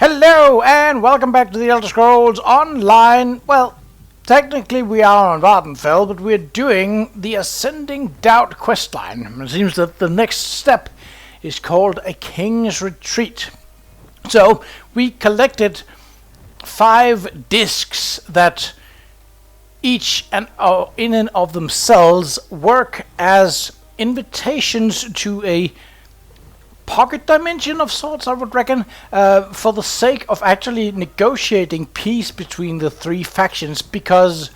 Hello and welcome back to the Elder Scrolls Online. Well, technically we are on Vardenfell, but we're doing the Ascending Doubt questline. It seems that the next step is called a King's Retreat. So, we collected 5 discs that each and in and of themselves work as invitations to a pocket dimension of sorts, I would reckon, for the sake of actually negotiating peace between the 3 factions, because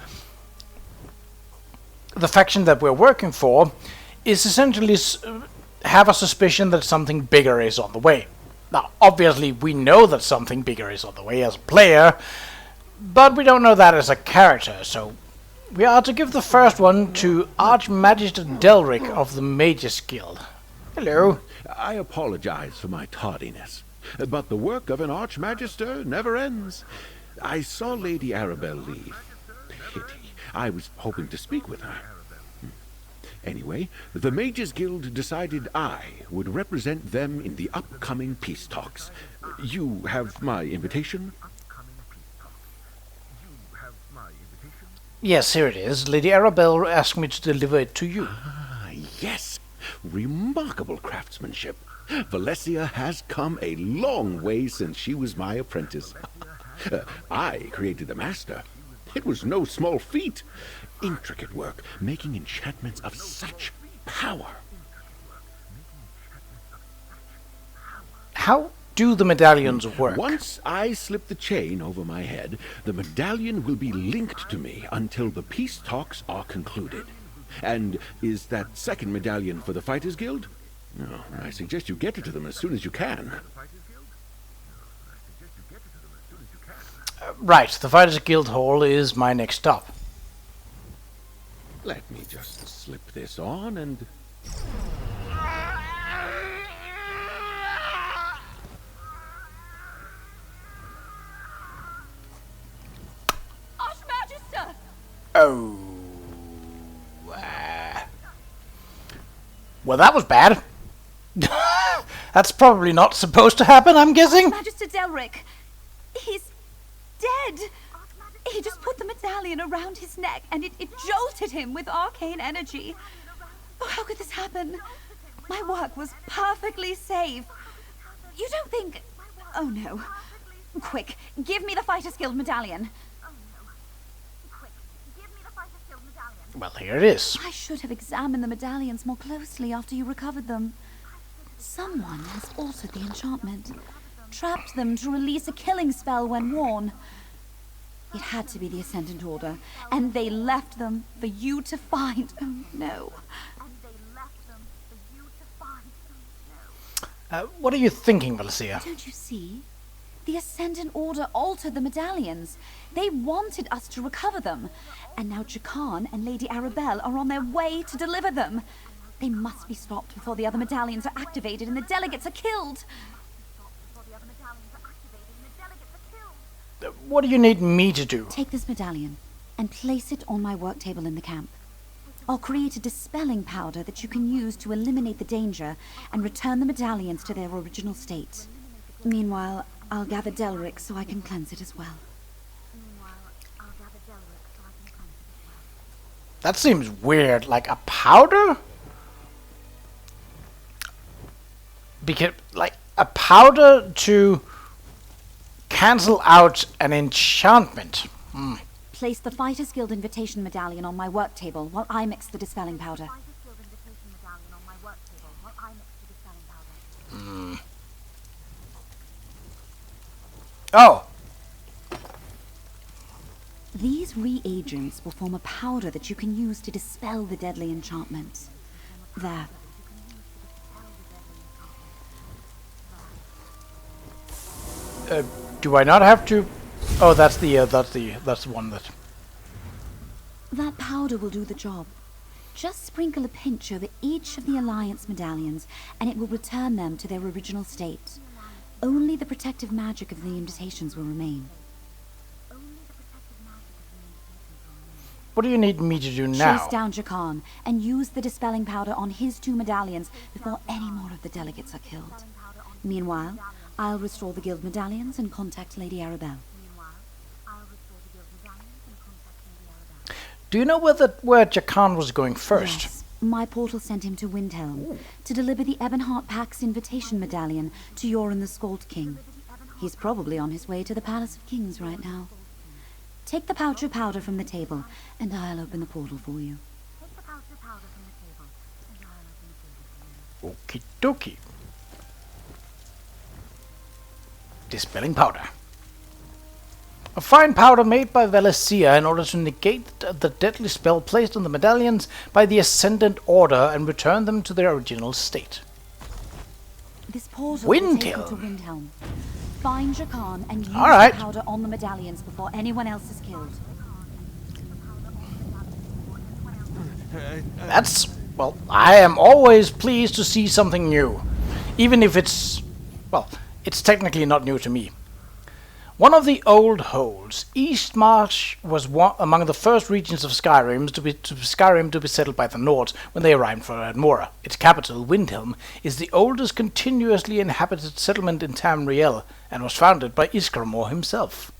the faction that we're working for is essentially have a suspicion that something bigger is on the way. Now, obviously, we know that something bigger is on the way as a player, but we don't know that as a character, so we are to give the first one to Archmagister Delric of the Mages Guild. Hello. I apologize for my tardiness, but the work of an Archmagister never ends. I saw Lady Arabelle leave. Pity. I was hoping to speak with her. Anyway, the Mages Guild decided I would represent them in the upcoming peace talks. You have my invitation? Yes, here it is. Lady Arabelle asked me to deliver it to you. Ah, yes. Remarkable craftsmanship. Valencia has come a long way since she was my apprentice. I created the master. It was no small feat. Intricate work, making enchantments of such power. How do the medallions work? Once I slip the chain over my head, the medallion will be linked to me until the peace talks are concluded. And is that second medallion for the Fighters Guild? No, I suggest you get it to them as soon as you can. Right, the Fighters Guild Hall is my next stop. Let me just slip this on and... Archmagister! Oh. Well, that was bad. That's probably not supposed to happen, I'm guessing. Magister Delric, he's dead. He just put the medallion around his neck and it jolted him with arcane energy. Oh, how could this happen? My work was perfectly safe. You don't think... Oh, no. Quick, give me the Fighters Guild medallion. Well, here it is. I should have examined the medallions more closely after you recovered them. Someone has altered the enchantment, trapped them to release a killing spell when worn. It had to be the Ascendant Order, and they left them for you to find. Oh, no. What are you thinking, Valencia? Don't you see? The Ascendant Order altered the medallions. They wanted us to recover them. And now Qa'Rajh and Lady Arabelle are on their way to deliver them. They must be stopped before the other medallions are activated and the delegates are killed. What do you need me to do? Take this medallion and place it on my work table in the camp. I'll create a dispelling powder that you can use to eliminate the danger and return the medallions to their original state. Meanwhile, I'll gather Delric so I can cleanse it as well. That seems weird. Like a powder? Because, like, a powder to cancel out an enchantment. Place the Fighters Guild invitation medallion on my work table while I mix the dispelling powder. Oh. These reagents will form a powder that you can use to dispel the deadly enchantments. There. Do I not have to? Oh, that's the one that. That powder will do the job. Just sprinkle a pinch over each of the Alliance medallions, and it will return them to their original state. Only the protective magic of the invitations will remain. What do you need me to do now? Chase down Qa'Rajh and use the dispelling powder on his 2 medallions before any more of the delegates are killed. Meanwhile, I'll restore the guild medallions and contact Lady Arabelle. Do you know where Jakan was going first? Yes. My portal sent him to Windhelm to deliver the Ebonheart Pack's invitation medallion to Yoren the Skald King. He's probably on his way to the Palace of Kings right now. Take the pouch of powder from the table, and I'll open the portal for you. Okie dokie. Dispelling powder. A fine powder made by Valencia in order to negate the deadly spell placed on the medallions by the Ascendant Order and return them to their original state. This portal will take you to Windhelm. Windhelm. Find Jakan and use Alright. the powder on the medallions before anyone else is killed. That's... well, I am always pleased to see something new. Even if it's... well, it's technically not new to me. One of the old holds, Eastmarch was among the first regions of Skyrim to be settled by the Nords when they arrived from Admora. Its capital, Windhelm, is the oldest continuously inhabited settlement in Tamriel and was founded by Iskramor himself.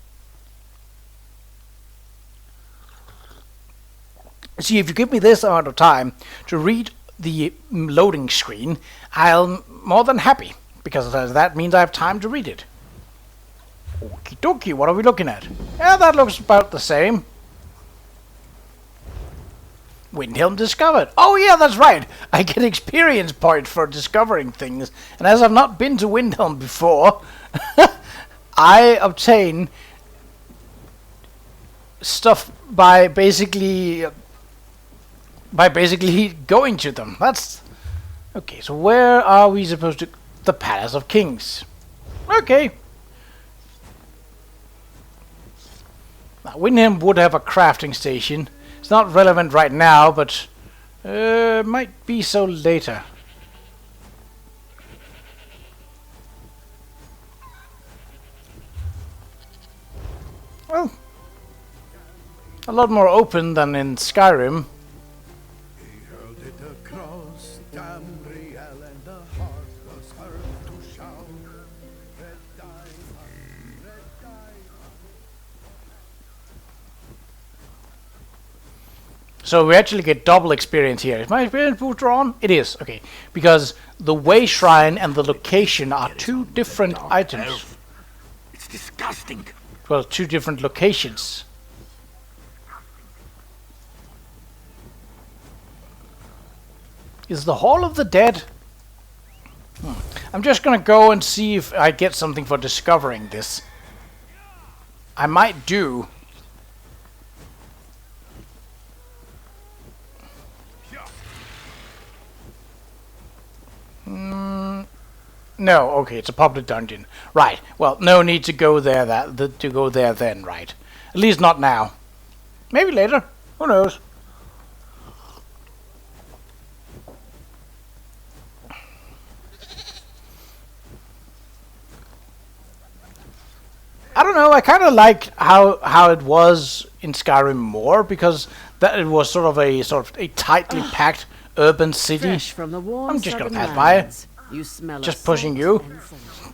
See, if you give me this amount of time to read the loading screen, I'm more than happy, because that means I have time to read it. Okie dokie, what are we looking at? Yeah, that looks about the same. Windhelm discovered. Oh yeah, that's right. I get experience points for discovering things. And as I've not been to Windhelm before, I obtain stuff by basically going to them. That's... okay, so where are we supposed to... the Palace of Kings. Okay. Now, Windhelm would have a crafting station. It's not relevant right now, but might be so later. Well, a lot more open than in Skyrim. So we actually get double experience here. Is my experience booster on? It is, okay. Because the Way Shrine and the location are two different items. It's disgusting. Well, two different locations. Is the Hall of the Dead? I'm just gonna go and see if I get something for discovering this. I might do. No, okay, it's a public dungeon. Right. Well, no need to go there then, right? At least not now. Maybe later. Who knows? I don't know, I kind of like how it was in Skyrim more, because that it was sort of a tightly packed urban city. Fresh from the warm I'm just gonna southern pass by it. lands. You smell Just of pushing salt you. and salt.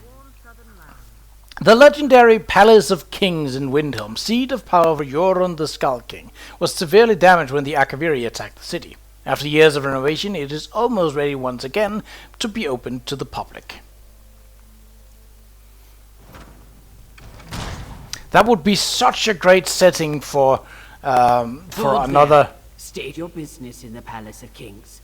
The legendary Palace of Kings in Windhelm, seat of power for Yoren the Skald King, was severely damaged when the Akaviri attacked the city. After years of renovation, it is almost ready once again to be opened to the public. That would be such a great setting for Hold another... there. State your business in the Palace of Kings.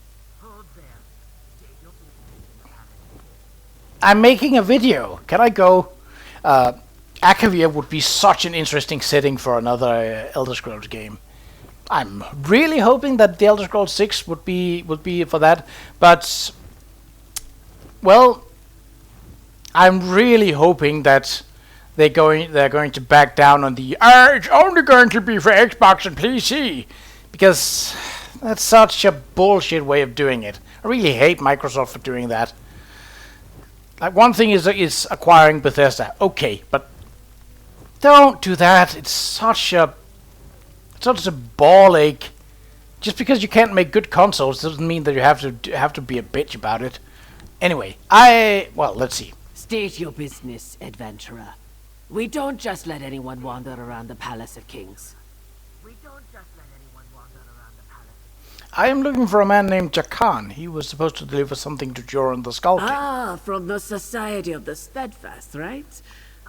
I'm making a video. Can I go? Akavir would be such an interesting setting for another Elder Scrolls game. I'm really hoping that the Elder Scrolls 6 would be for that, but well, I'm really hoping that they're going to back down on the it's only going to be for Xbox and PC, because that's such a bullshit way of doing it. I really hate Microsoft for doing that. Like, one thing is acquiring Bethesda, okay, but don't do that. It's such a ball ache. Just because you can't make good consoles doesn't mean that you have to be a bitch about it. Anyway, well, let's see. State your business, adventurer. We don't just let anyone wander around the Palace of Kings. I am looking for a man named Jakan. He was supposed to deliver something to Joran the Skull King. Ah, from the Society of the Steadfast, right?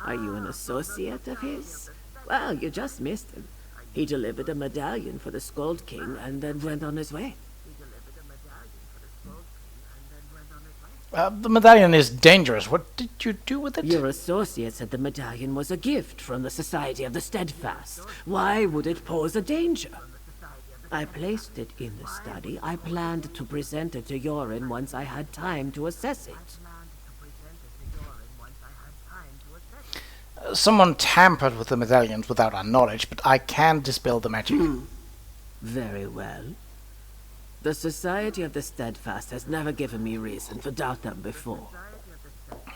Are you an associate of his? Well, you just missed him. He delivered a medallion for the Skald King and then went on his way. The medallion is dangerous. What did you do with it? Your associate said the medallion was a gift from the Society of the Steadfast. Why would it pose a danger? I placed it in the study. I planned to present it to Joran once I had time to assess it. Someone tampered with the medallions without our knowledge, but I can dispel the magic. Very well. The Society of the Steadfast has never given me reason to doubt them before.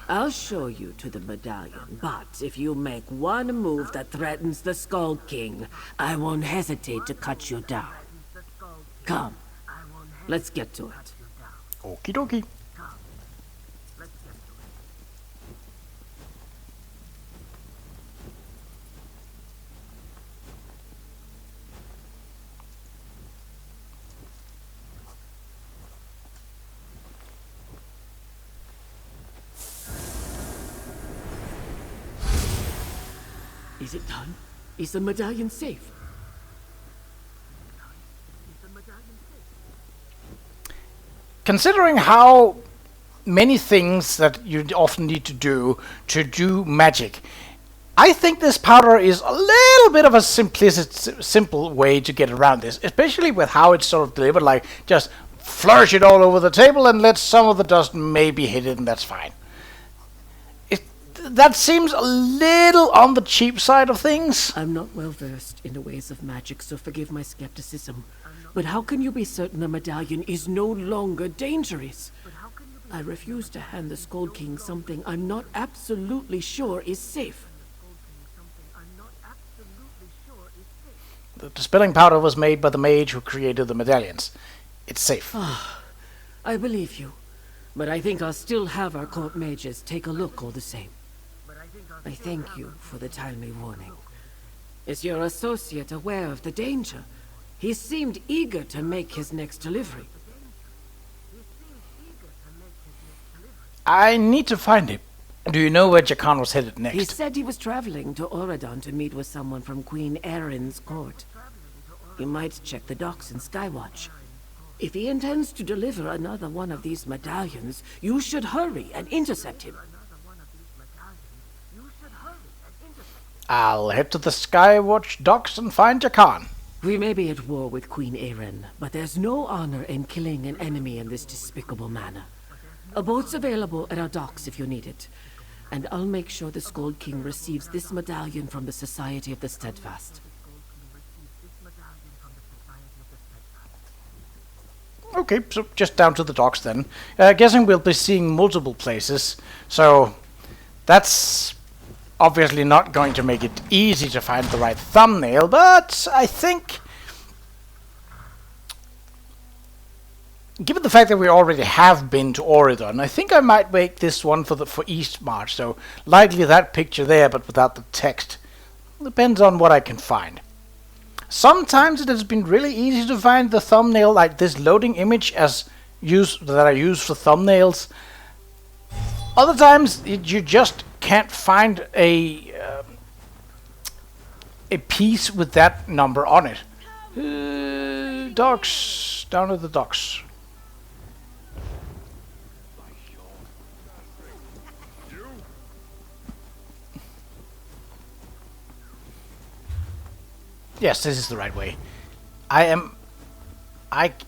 I'll show you to the medallion, but if you make one move that threatens the Skull King, I won't hesitate to cut you down. Come, let's get to it. Okie dokie. Is it done? Is the medallion safe? Considering how many things that you often need to do magic, I think this powder is a little bit of a simple way to get around this, especially with how it's sort of delivered, like just flourish it all over the table and let some of the dust maybe hit it and that's fine. That seems a little on the cheap side of things. I'm not well versed in the ways of magic, so forgive my skepticism. But how can you be certain the medallion is no longer dangerous? I refuse to hand the Skald King something I'm not absolutely sure is safe. The dispelling powder was made by the mage who created the medallions. It's safe. I believe you, but I think I'll still have our court mages take a look all the same. I thank you for the timely warning. Is your associate aware of the danger? He seemed eager to make his next delivery. I need to find him. Do you know where Jakan was headed next? He said he was traveling to Qa'Rajh to meet with someone from Queen Erin's court. You might check the docks in Skywatch. If he intends to deliver another one of these medallions, you should hurry and intercept him. I'll head to the Skywatch docks and find Jakan. We may be at war with Queen Erin, but there's no honor in killing an enemy in this despicable manner. A boat's available at our docks if you need it. And I'll make sure the Skald King receives this medallion from the Society of the Steadfast. Okay, so just down to the docks then. Guessing we'll be seeing multiple places, so that's obviously not going to make it easy to find the right thumbnail, but I think, given the fact that we already have been to Oridon, I think I might make this one for East March, so likely that picture there, but without the text. Depends on what I can find. Sometimes it has been really easy to find the thumbnail, like this loading image that I use for thumbnails. Other times you just can't find a piece with that number on it. Docks, down at the docks. Yes, this is the right way.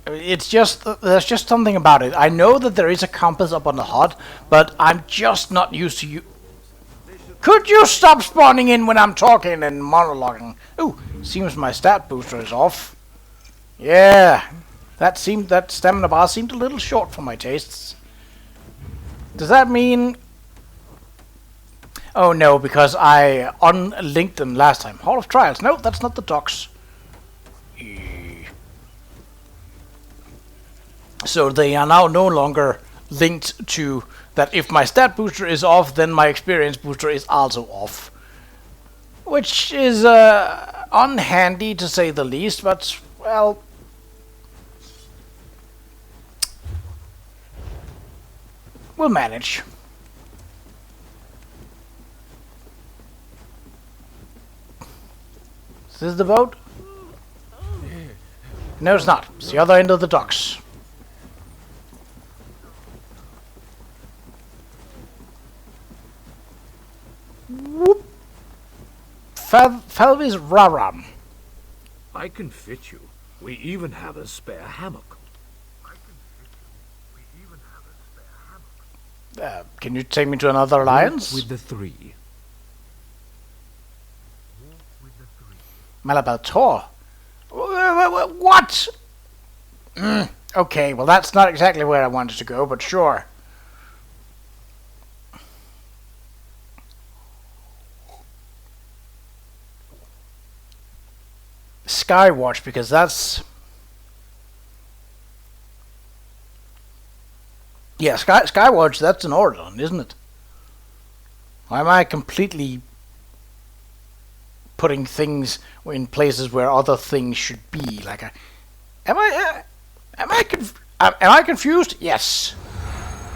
It's just, there's just something about it. I know that there is a compass up on the HUD, but I'm just not used to you. Could you stop spawning in when I'm talking and monologuing? Ooh, seems my stat booster is off. Yeah, that stamina bar seemed a little short for my tastes. Does that mean... Oh no, because I unlinked them last time. Hall of Trials. No, that's not the docks. So they are now no longer linked to that if my stat booster is off, then my experience booster is also off. Which is unhandy to say the least, but, well... we'll manage. Is this the boat? No, it's not. It's the other end of the docks. Whoop. Felvis Raram. I can fit you. We even have a spare hammock. Can you take me to another alliance? With the three. Malabator? What? Okay, well that's not exactly where I wanted to go, but sure. Skywatch, because that's... yeah, Skywatch, that's an Ordon, isn't it? Why am I completely putting things in places where other things should be? Like, am I confused? Yes.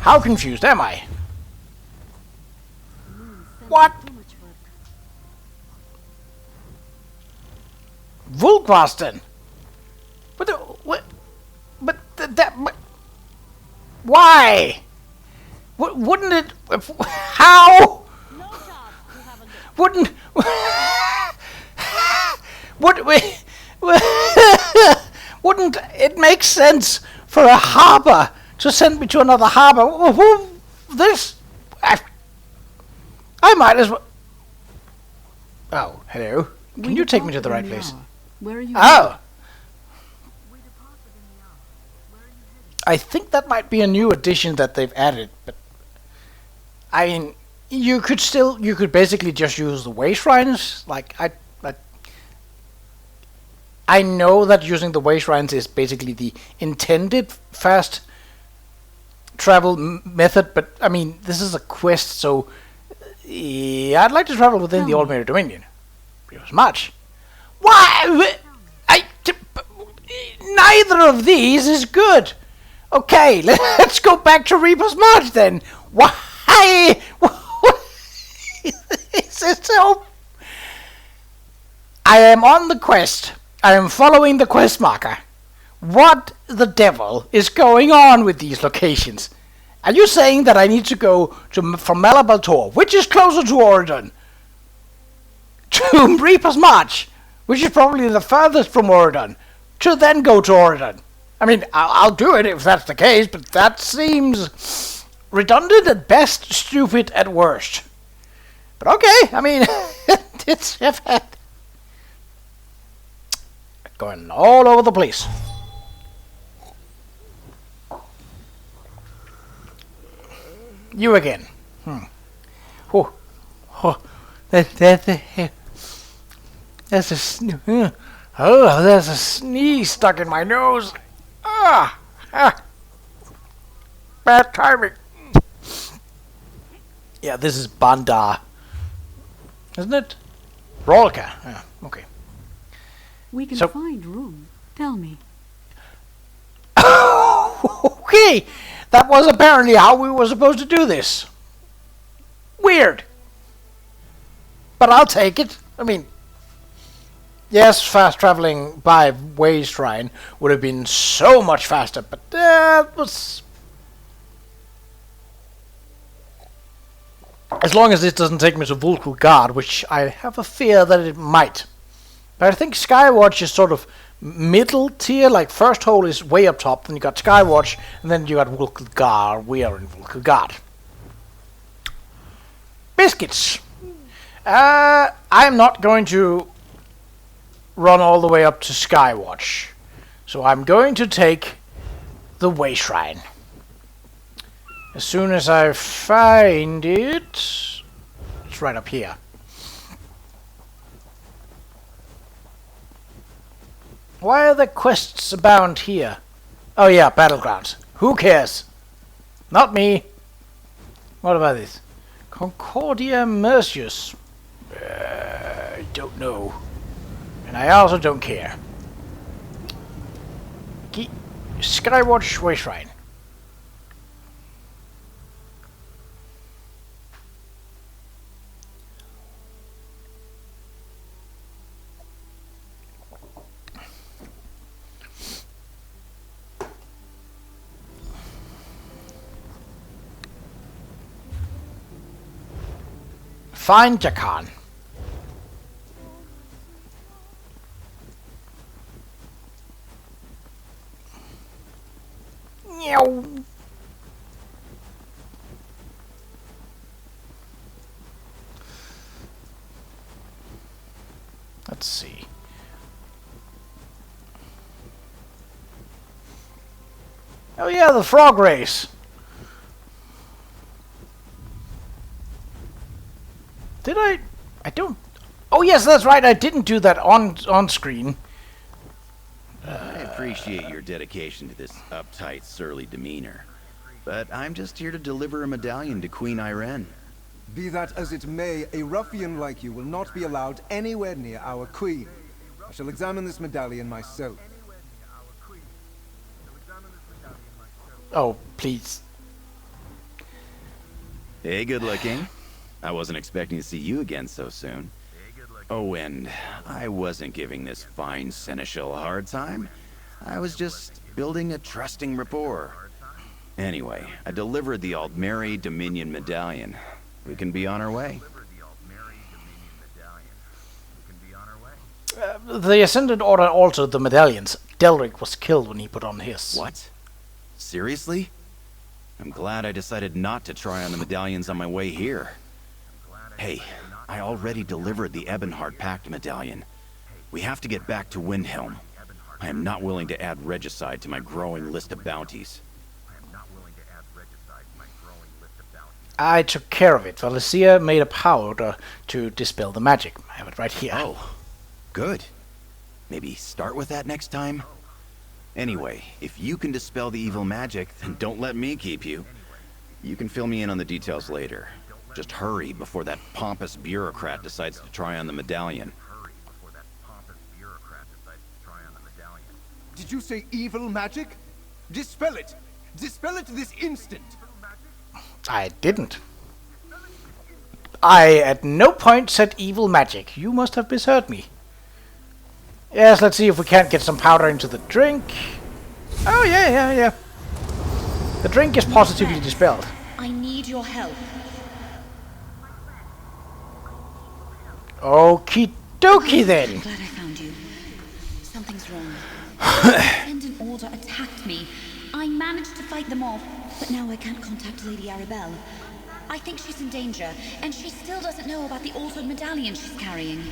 How confused am I? What? Volkvasten? Why? Wouldn't it? How? Wouldn't? Wouldn't it make sense for a harbor to send me to another harbor? This, I might as well. Oh, hello. Can you take me to the right place? Where are you? Oh. I think that might be a new addition that they've added, but I mean, you could basically just use the way shrines. Like I know that using the way shrines is basically the intended fast travel method, but I mean, this is a quest, so yeah, I'd like to travel within the Old Mirror Dominion. As much. Why? Neither of these is good. Okay, let's go back to Reaper's March then. Why? Is it so? I am on the quest. I am following the quest marker. What the devil is going on with these locations? Are you saying that I need to go from Malabator, which is closer to Oregon, to Reaper's March, which is probably the furthest from Oregon, to then go to Oregon? I mean, I'll do it if that's the case, but that seems redundant at best, stupid at worst. But okay, I mean, it's going all over the place. You again. Oh, there's a sneeze stuck in my nose. Bad timing. Yeah, this is Bandar, isn't it? Rolka. Yeah, okay. We can find room. Tell me. Okay, that was apparently how we were supposed to do this. Weird. But I'll take it. I mean, yes, fast traveling by way shrine would have been so much faster, but that was... as long as this doesn't take me to Vulcan Guard, which I have a fear that it might. But I think Skywatch is sort of middle tier, like first hole is way up top, then you got Skywatch, and then you got Vulcan Guard. We are in Vulcan Guard. Biscuits. I'm not going to run all the way up to Skywatch, so I'm going to take the Way Shrine. As soon as I find it, it's right up here. Why are there quests abound here? Oh yeah, Battlegrounds. Who cares? Not me. What about this? Concordia Mercius. I don't know. And I also don't care. Skywatch Way Shrine. Find Jakan. Meow. Let's see. Oh yeah, the frog race. Did I? I don't. Oh yes, that's right. I didn't do that on screen. I appreciate your dedication to this uptight, surly demeanor, but I'm just here to deliver a medallion to Queen Irene. Be that as it may, a ruffian like you will not be allowed anywhere near our queen. I shall examine this medallion myself. Oh, please. Hey, good looking. I wasn't expecting to see you again so soon. Oh, and I wasn't giving this fine seneschal a hard time. I was just building a trusting rapport. Anyway, I delivered the Aldmeri Dominion medallion. We can be on our way. The Ascendant Order altered the medallions. Delric was killed when he put on his. What? Seriously? I'm glad I decided not to try on the medallions on my way here. Hey, I already delivered the Ebonheart Pact medallion. We have to get back to Windhelm. I am not willing to add regicide to my growing list of bounties. I took care of it. Valencia made a powder to dispel the magic. I have it right here. Oh, good. Maybe start with that next time? Anyway, if you can dispel the evil magic, then don't let me keep you. You can fill me in on the details later. Just hurry before that pompous bureaucrat decides to try on the medallion. Did you say evil magic? Dispel it! Dispel it this instant! I didn't. I at no point said evil magic. You must have misheard me. Yes, let's see if we can't get some powder into the drink. Oh, yeah. The drink is positively dispelled. I need your help. Okie dokie then. I'm glad I found you. Something's wrong. The Ascendant Order attacked me. I managed to fight them off, but now I can't contact Lady Arabelle. I think she's in danger, and she still doesn't know about the altered medallion she's carrying.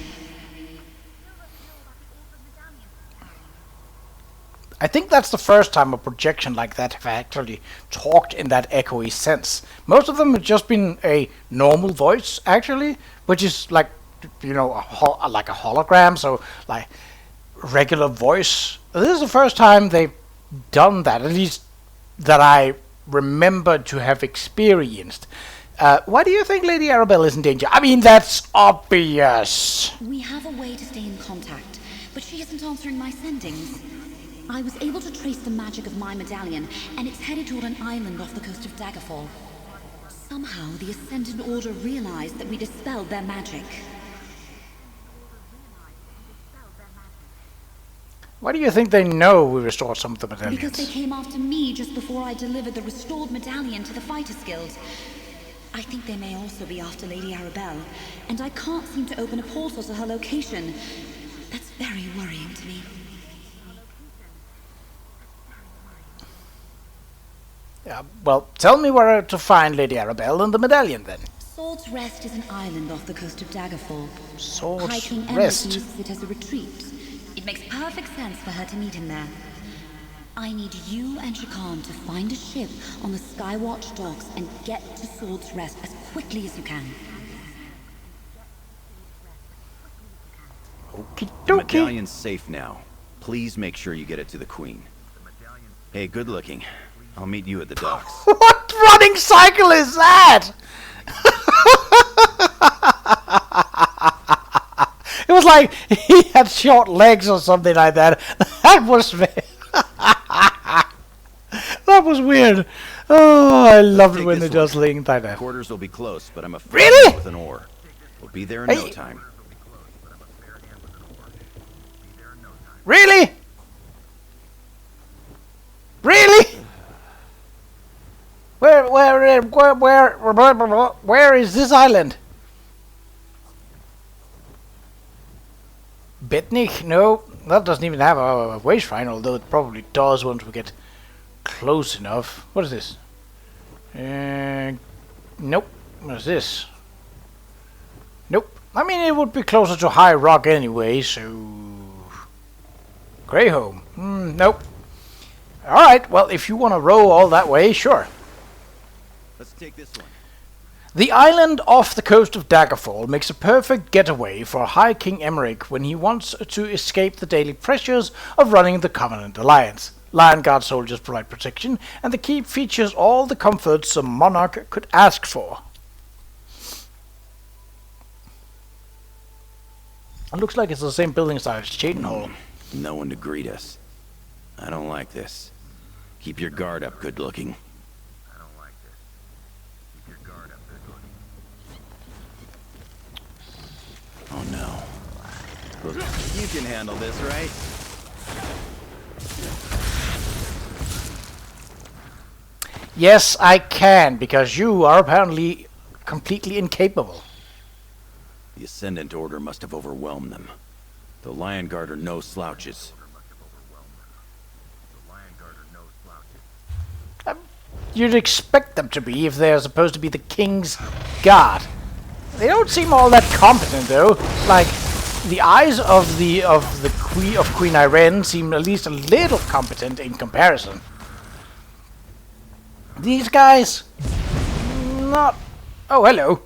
I think that's the first time a projection like that have actually talked in that echoey sense. Most of them have just been a normal voice, actually, which is like, you know, like a hologram, so like regular voice. This is the first time they've done that, at least that I remember to have experienced. Why do you think Lady Arabelle is in danger? I mean, that's obvious. We have a way to stay in contact, but she isn't answering my sendings. I was able to trace the magic of my medallion, and it's headed toward an island off the coast of Daggerfall. Somehow, the Ascendant Order realized that we dispelled their magic. Why do you think they know we restored some of the medallions? Because they came after me just before I delivered the restored medallion to the Fighters Guild. I think they may also be after Lady Arabelle, and I can't seem to open a portal to her location. That's very worrying to me. Well, tell me where to find Lady Arabelle and the medallion, then. Sword's Rest is an island off the coast of Daggerfall. Sword's High King Rest? uses it as a retreat. It makes perfect sense for her to meet him there. I need you and Shakan to find a ship on the Skywatch docks and get to Sword's Rest as quickly as you can. Okie The dokie. medallion's safe now. Please make sure you get it to the Queen. Hey, good looking. I'll meet you at the docks. What running cycle is that? It was like he had short legs or something like that. That was that was weird. Oh, I loved it when they just linked like that. Quarters will be close, but I'm afraid Really? with an oar. We'll be there in no time. Really? Really? Where is this island? Betnik? No, that doesn't even have a way shrine, although it probably does once we get close enough. What is this? Nope. What is this? Nope. I mean, it would be closer to High Rock anyway, so... Greyholm. Nope. Alright, well, if you want to row all that way, sure. Let's take this one. The island off the coast of Daggerfall makes a perfect getaway for High King Emmerich when he wants to escape the daily pressures of running the Covenant Alliance. Lion Guard soldiers provide protection, and the keep features all the comforts a monarch could ask for. It looks like it's the same building style as Cheaton Hall. No one to greet us. I don't like this. Keep your guard up, good looking. Oh no. You can handle this, right? Yes, I can, because you are apparently completely incapable. The Ascendant Order must have overwhelmed them. The Lion Guard are no slouches. You'd expect them to be if they're supposed to be the King's Guard. They don't seem all that competent, though. Like, the eyes of Queen Irene seem at least a little competent in comparison. These guys, not. Oh, hello.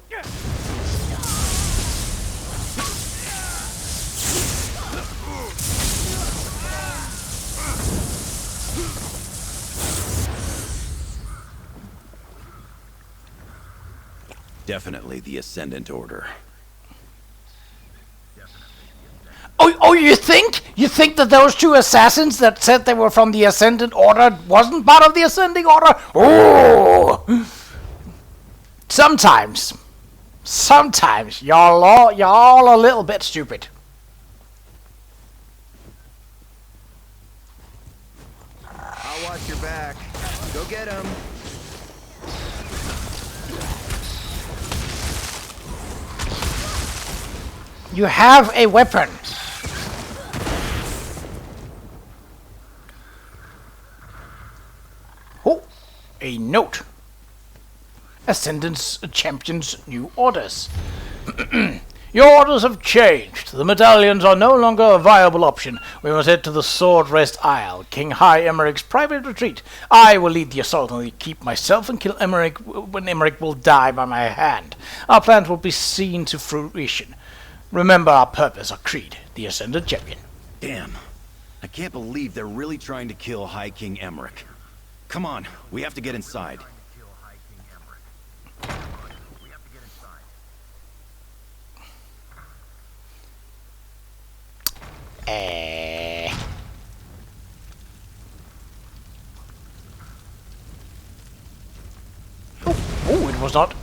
Definitely the Ascendant Order. Oh, you think? You think that those two assassins that said they were from the Ascendant Order wasn't part of the Ascending Order? Oh! Sometimes y'all are a little bit stupid. I'll watch your back. Go get him. You have a weapon. Oh, a note. Ascendant's Champion's new orders. Your orders have changed. The medallions are no longer a viable option. We must head to the Sword Rest Isle, King High Emmerich's private retreat. I will lead the assault on the keep myself and kill Emmerich when Emmerich will die by my hand. Our plans will be seen to fruition. Remember our purpose, our creed, the Ascendant Champion. Damn. I can't believe they're really trying to kill High King Emmerich. Come on, we have to get inside. Oh, it was not.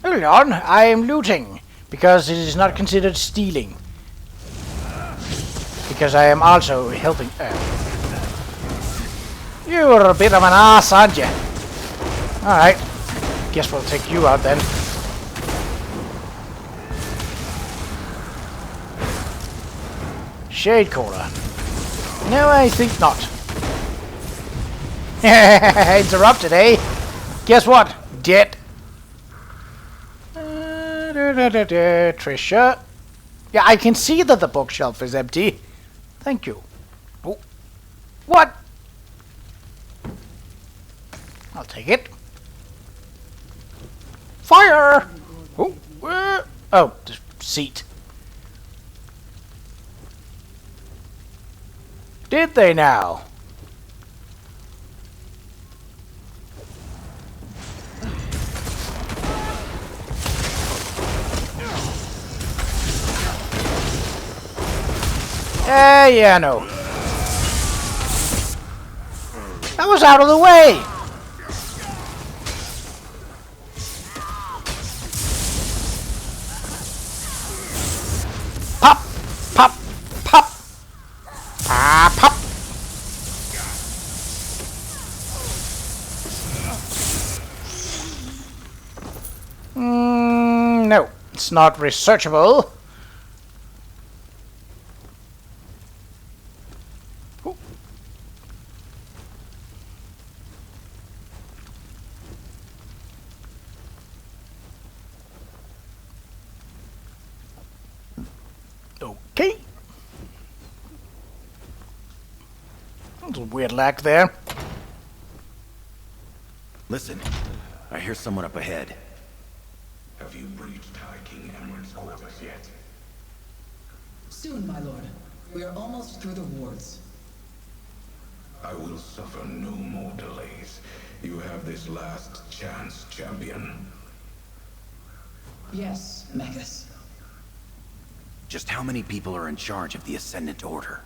Hold on, I am looting, because it is not considered stealing. Because I am also helping. You're a bit of an ass, aren't you? Alright, guess we'll take you out then. Shade Caller. No, I think not. Interrupted, eh? Guess what? Dead. Treasure. Yeah, I can see that the bookshelf is empty. Thank you. Oh. What? I'll take it. Fire! Oh, oh, the seat. Did they now? Yeah, no. That was out of the way! Pop! Pop! Pop! Ah, pop! No, it's not researchable. Okay. There's a weird lag there. Listen, I hear someone up ahead. Have you breached High King Emmer's quarters yet? Soon, my lord. We are almost through the wards. I will suffer no more delays. You have this last chance, champion. Yes, Magus. Just how many people are in charge of the Ascendant Order?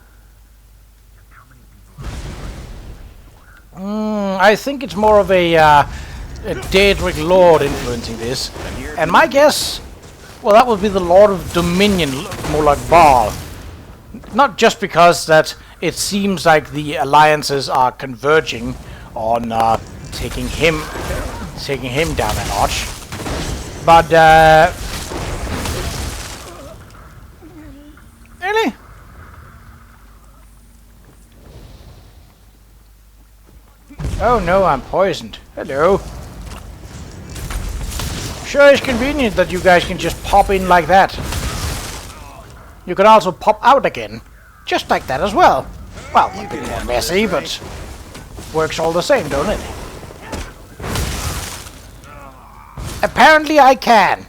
I think it's more of a Daedric Lord influencing this. And my guess, well, that would be the Lord of Dominion, more like Baal. Not just because that it seems like the alliances are converging on taking him down a notch, but really? Oh no, I'm poisoned. Hello. Sure is convenient that you guys can just pop in like that. You can also pop out again. Just like that as well. Well, a bit more messy, but works all the same, don't it? Apparently I can.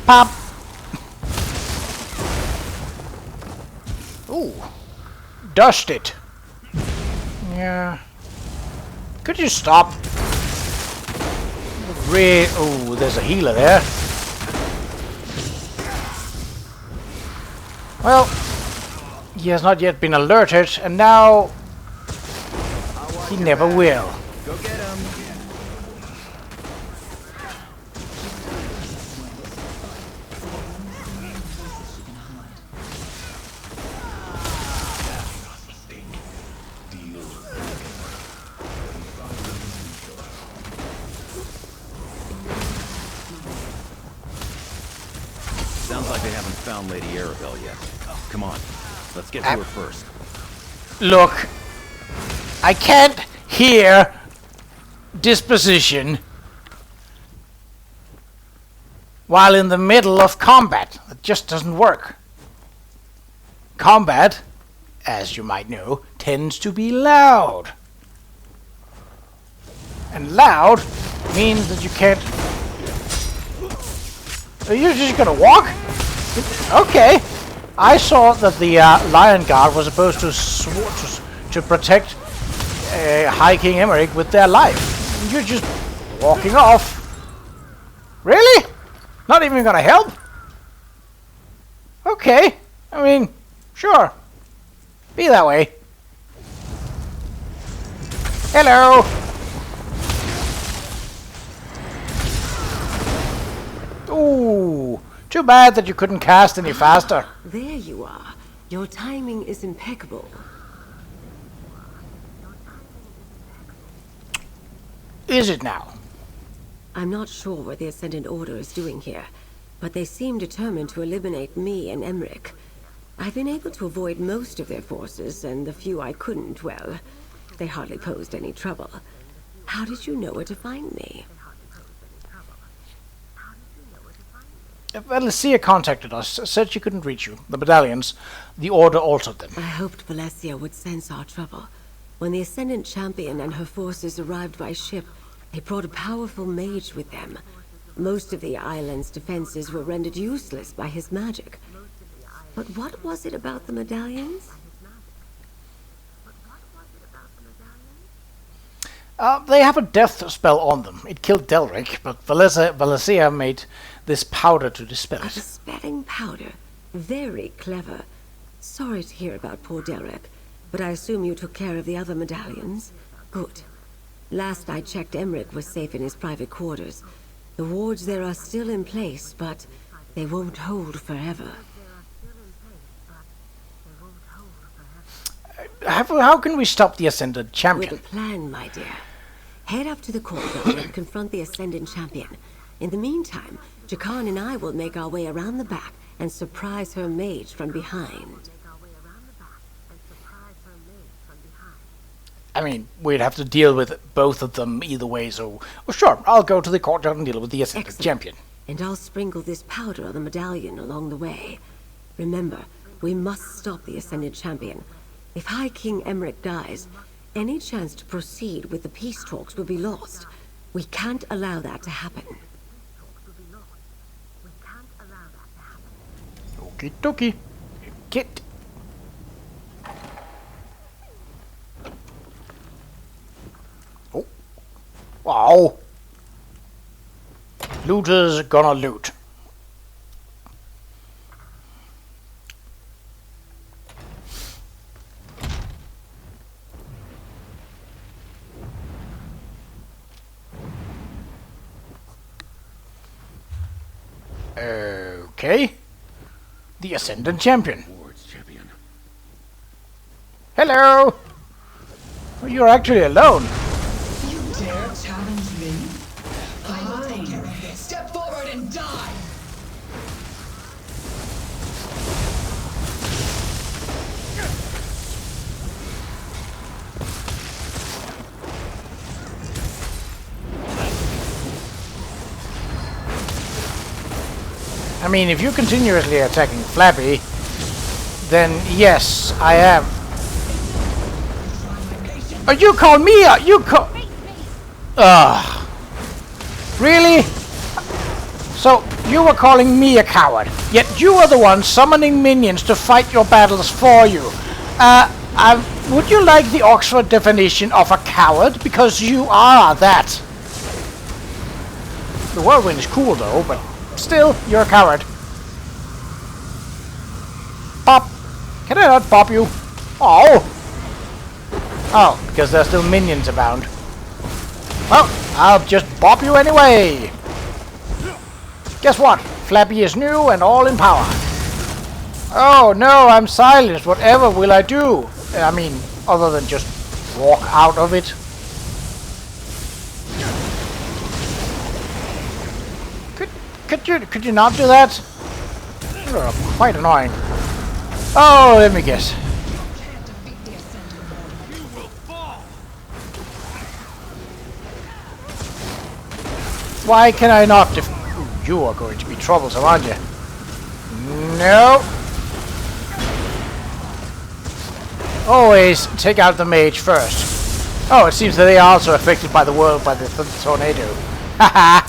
Pop! Ooh. Dust it. Yeah. Could you stop? Oh, there's a healer there. Well, he has not yet been alerted, and now he never will. Go get him. Sounds like they haven't found Lady Arabelle yet. Come on, let's get to her first. Look, I can't hear disposition while in the middle of combat. It just doesn't work. Combat, as you might know, tends to be loud. And loud means that you can't... Are you just gonna walk? Okay. I saw that the Lion Guard was supposed to protect High King Emmerich with their life. And you're just walking off. Really? Not even gonna help? Okay. I mean, sure. Be that way. Hello. Ooh. Too bad that you couldn't cast any faster. There you are. Your timing is impeccable. Is it now? I'm not sure what the Ascendant Order is doing here, but they seem determined to eliminate me and Emmerich. I've been able to avoid most of their forces, and the few I couldn't, well, they hardly posed any trouble. How did you know where to find me? Well, Lucia contacted us, said she couldn't reach you. The medallions, the Order altered them. I hoped Valencia would sense our trouble. When the Ascendant Champion and her forces arrived by ship, they brought a powerful mage with them. Most of the island's defenses were rendered useless by his magic. But what was it about the medallions? They have a death spell on them. It killed Delric, but Valencia made this powder to dispel A it. dispelling powder. Very clever. Sorry to hear about poor Delric, but I assume you took care of the other medallions? Good. Last I checked, Emmerich was safe in his private quarters. The wards there are still in place, but they won't hold forever. How can we stop the Ascendant Champion? With a plan, my dear. Head up to the courtyard and confront the Ascendant Champion. In the meantime, Jakan and I will make our way around the back and surprise her mage from behind. I mean, we'd have to deal with both of them either way, so... Well, sure, I'll go to the courtyard and deal with the Ascendant Champion. And I'll sprinkle this powder on the medallion along the way. Remember, we must stop the Ascendant Champion. If High King Emmerich dies, any chance to proceed with the peace talks will be lost. We can't allow that to happen. Okie dokie. Get. Oh. Wow. Looters gonna loot. Okay. The Ascendant Champion. Wards champion. Hello! Oh, you're actually alone. You dare challenge me? Fine. Step forward and die! I mean, if you're continuously attacking Flappy, then yes, I am. Oh, you call me a... You call... Ugh. Really? So, you were calling me a coward, yet you are the one summoning minions to fight your battles for you. Would you like the Oxford definition of a coward? Because you are that. The whirlwind is cool though, but... Still, you're a coward. Pop! Can I not pop you? Oh! Oh, because there's still minions abound. Well, I'll just pop you anyway! Guess what? Flappy is new and all in power. Oh no, I'm silenced. Whatever will I do? I mean, other than just walk out of it. Could you not do that? You're quite annoying. Oh, let me guess. Why can I not you are going to be troublesome, aren't you? No. Always take out the mage first. Oh, it seems that they are also affected by the tornado. Haha.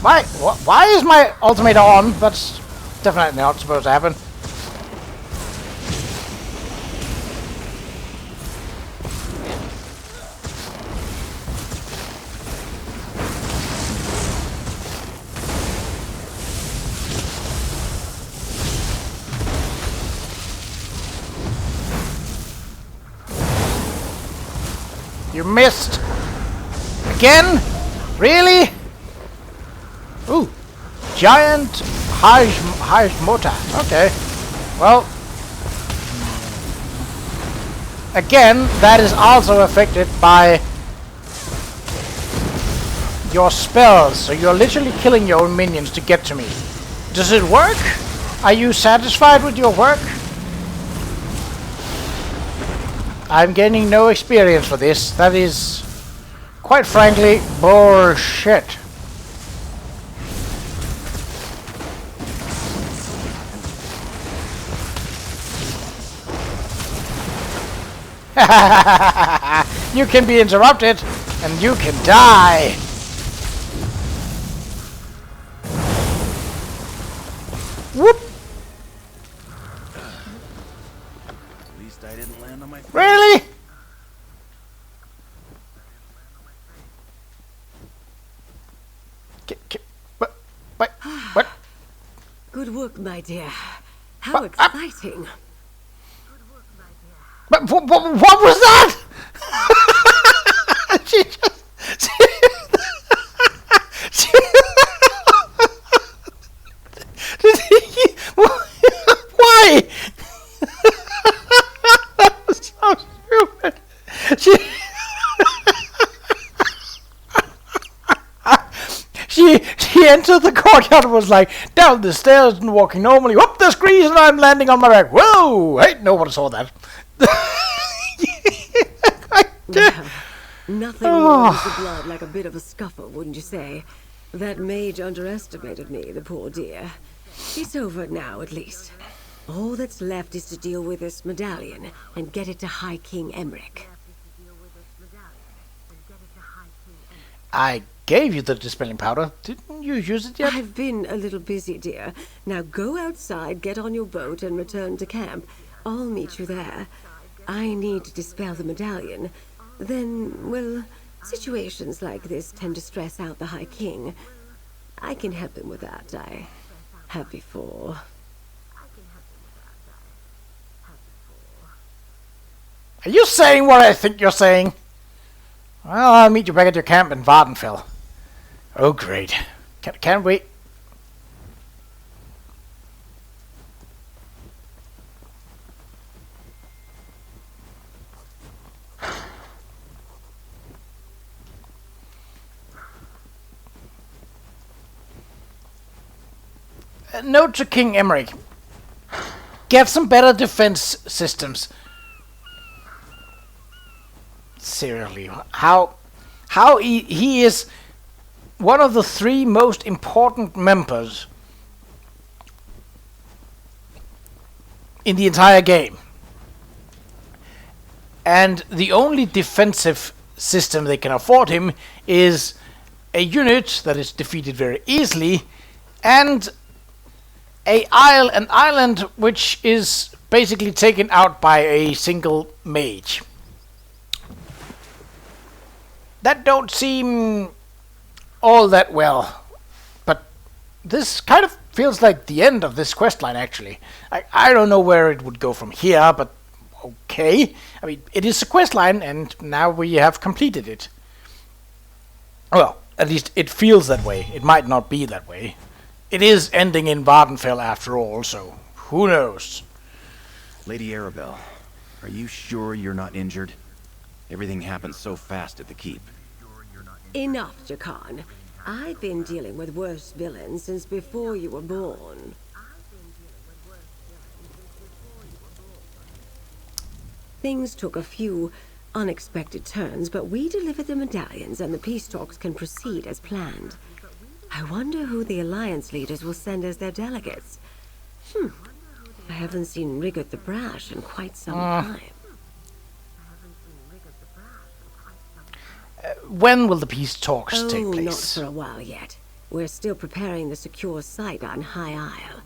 Why is my ultimate on? That's definitely not supposed to happen. You missed! Again? Really? Ooh, giant Hajmota. Okay. Well, again, that is also affected by your spells. So you're literally killing your own minions to get to me. Does it work? Are you satisfied with your work? I'm gaining no experience for this. That is, quite frankly, bullshit. You can be interrupted, and you can die. Whoop! At least I didn't land on my face. Really? What? Good work, my dear. How exciting. But what was that? she just... Why? That was so stupid. She entered the courtyard and was like down the stairs and walking normally. Up the screens and I'm landing on my back. Whoa! Hey, no one saw that. Well, nothing warms the blood like a bit of a scuffle, wouldn't you say? That mage underestimated me, the poor dear. It's over now, at least. All that's left is to deal with this medallion and get it to High King Emmerich. I gave you the dispelling powder. Didn't you use it yet? I've been a little busy, dear. Now go outside, get on your boat, and return to camp. I'll meet you there. I need to dispel the medallion. Then, well, situations like this tend to stress out the High King. I can help him with that. I have before. Are you saying what I think you're saying? Well, I'll meet you back at your camp in Vardenfell. Oh, great. Can't wait. Note to King Emmerich. Get some better defense systems. Seriously, how he is one of the 3 most important members in the entire game. And the only defensive system they can afford him is a unit that is defeated very easily and an island which is basically taken out by a single mage. That don't seem all that well, but this kind of feels like the end of this questline, actually. I don't know where it would go from here, but okay. I mean, it is a questline, and now we have completed it. Well, at least it feels that way. It might not be that way. It is ending in Vardenfell after all, so who knows? Lady Arabelle, are you sure you're not injured? Everything happened so fast at the keep. Enough, Jakan. I've been dealing with worse villains since before you were born. Things took a few unexpected turns, but we delivered the medallions and the peace talks can proceed as planned. I wonder who the Alliance leaders will send as their delegates. I haven't seen Rigard the Brash in quite some time. When will the peace talks take place? Not for a while yet. We're still preparing the secure site on High Isle.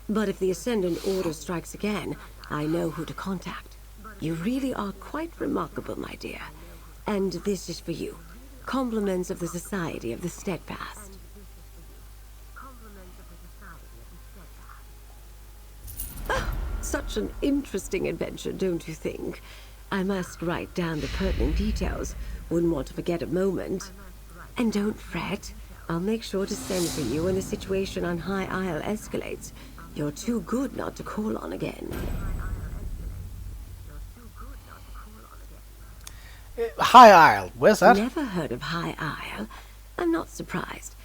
But if the Ascendant Order strikes again, I know who to contact. You really are quite remarkable, my dear. And this is for you. Compliments of the Society of the Steadfast. Such an interesting adventure, don't you think? I must write down the pertinent details. Wouldn't want to forget a moment. And don't fret. I'll make sure to send for you when the situation on High Isle escalates. You're too good not to call on again. High Isle, where's that? Never heard of High Isle? I'm not surprised.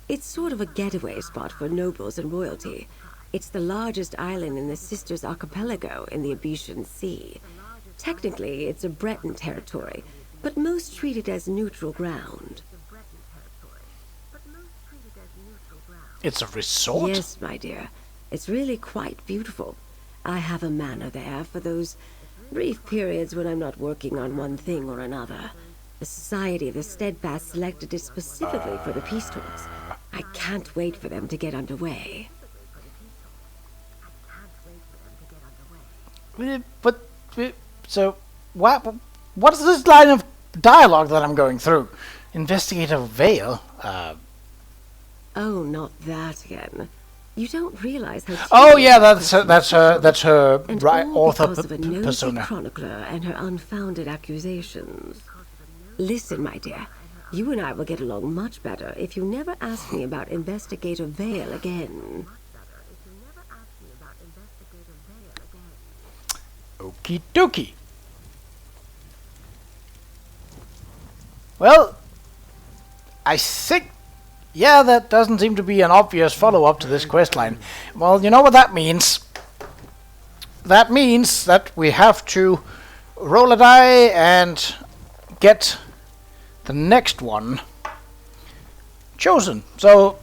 It's sort of a getaway spot for nobles and royalty. It's the largest island in the Sisters Archipelago in the Abetian Sea. Technically, it's a Breton territory, but most treat it as neutral ground. It's a resort? Yes, my dear. It's really quite beautiful. I have a manor there for those Brief periods when I'm not working on one thing or another. The Society of the Steadfast selected it specifically for the peace talks. I can't wait for them to get underway. So, what is this line of dialogue that I'm going through? Investigator Vale? Oh, not that again. You don't realize how... Oh yeah, that's her and right all author because of a nosy persona. chronicler and her unfounded accusations. Listen, my dear, you and I will get along much better if you never ask me about Investigator Vale again. Okie dokie. Well, I think, yeah, that doesn't seem to be an obvious follow-up to this questline. Well, you know what that means? That means that we have to roll a die and get the next one chosen. So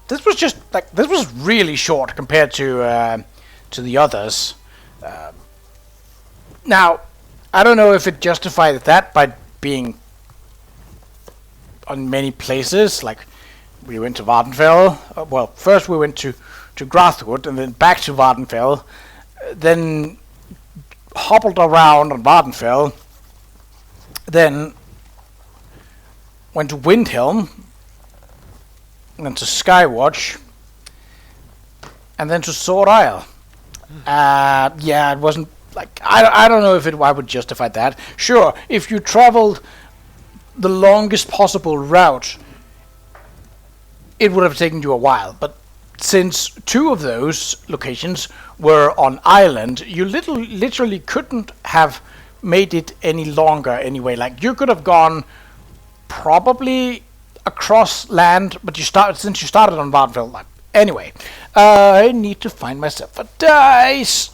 this was just like, this was really short compared to the others. Now, I don't know if it justified that by being on many places, like we went to Vardenfell. Well, first we went to Grathwood and then back to Vardenfell, then hobbled around on Vardenfell, then went to Windhelm, then to Skywatch, and then to Sword Isle. Yeah, it wasn't like, I don't know if I would justify that. Sure, if you traveled the longest possible route, it would have taken you a while, but since two of those locations were on island, you literally couldn't have made it any longer anyway. Like, you could have gone probably across land, but since you started on Vardenfell. Like, anyway, I need to find myself a dice.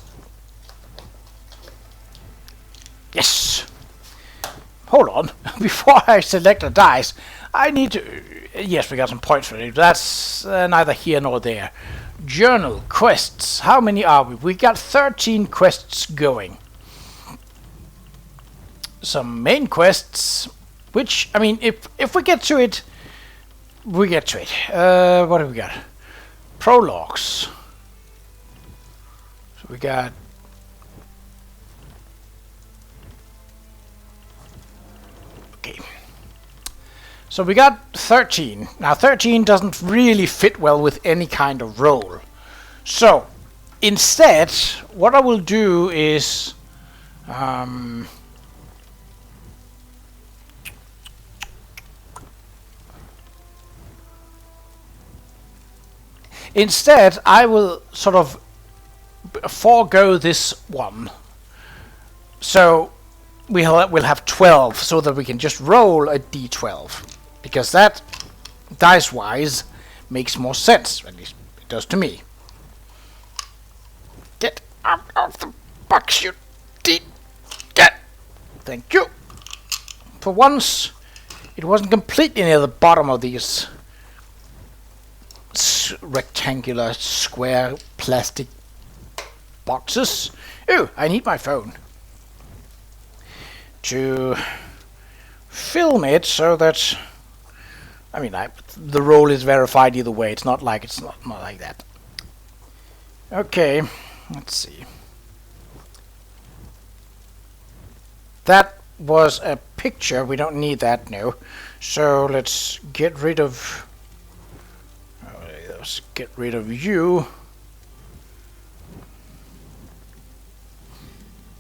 Yes. Hold on. Before I select a dice, I need to... Yes, we got some points for it. That's neither here nor there. Journal, quests. How many are we? We got 13 quests going. Some main quests, which, I mean, if we get to it, we get to it. What have we got? Prologues. So we got... Okay. So we got 13. Now 13 doesn't really fit well with any kind of roll. So instead, what I will do is instead I will sort of forego this one. So we'll have 12, so that we can just roll a d12. Because that, dice-wise, makes more sense. At least it does to me. Get out of the box, you get. Thank you. For once, it wasn't completely near the bottom of these rectangular, square, plastic boxes. Oh, I need my phone to film it so that... I mean, the roll is verified either way. It's not like not like that. Okay, let's see. That was a picture. We don't need that now. So let's get rid of. Let's get rid of you,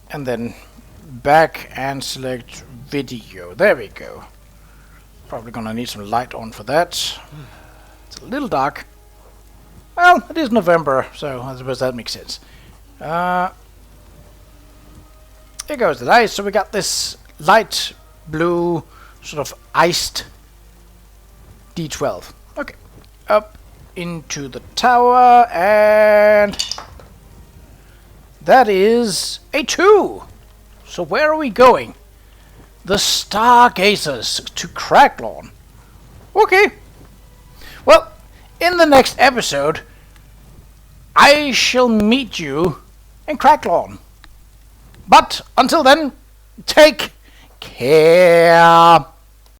and then back and select video. There we go. Probably gonna need some light on for that. It's a little dark. Well, it is November, so I suppose that makes sense. Here goes the dice. So we got this light blue, sort of iced D12. Okay, up into the tower, and that is a 2. So where are we going? The Stargazers to Qa'Rajh. Okay. Well, in the next episode, I shall meet you in Qa'Rajh. But until then, take care.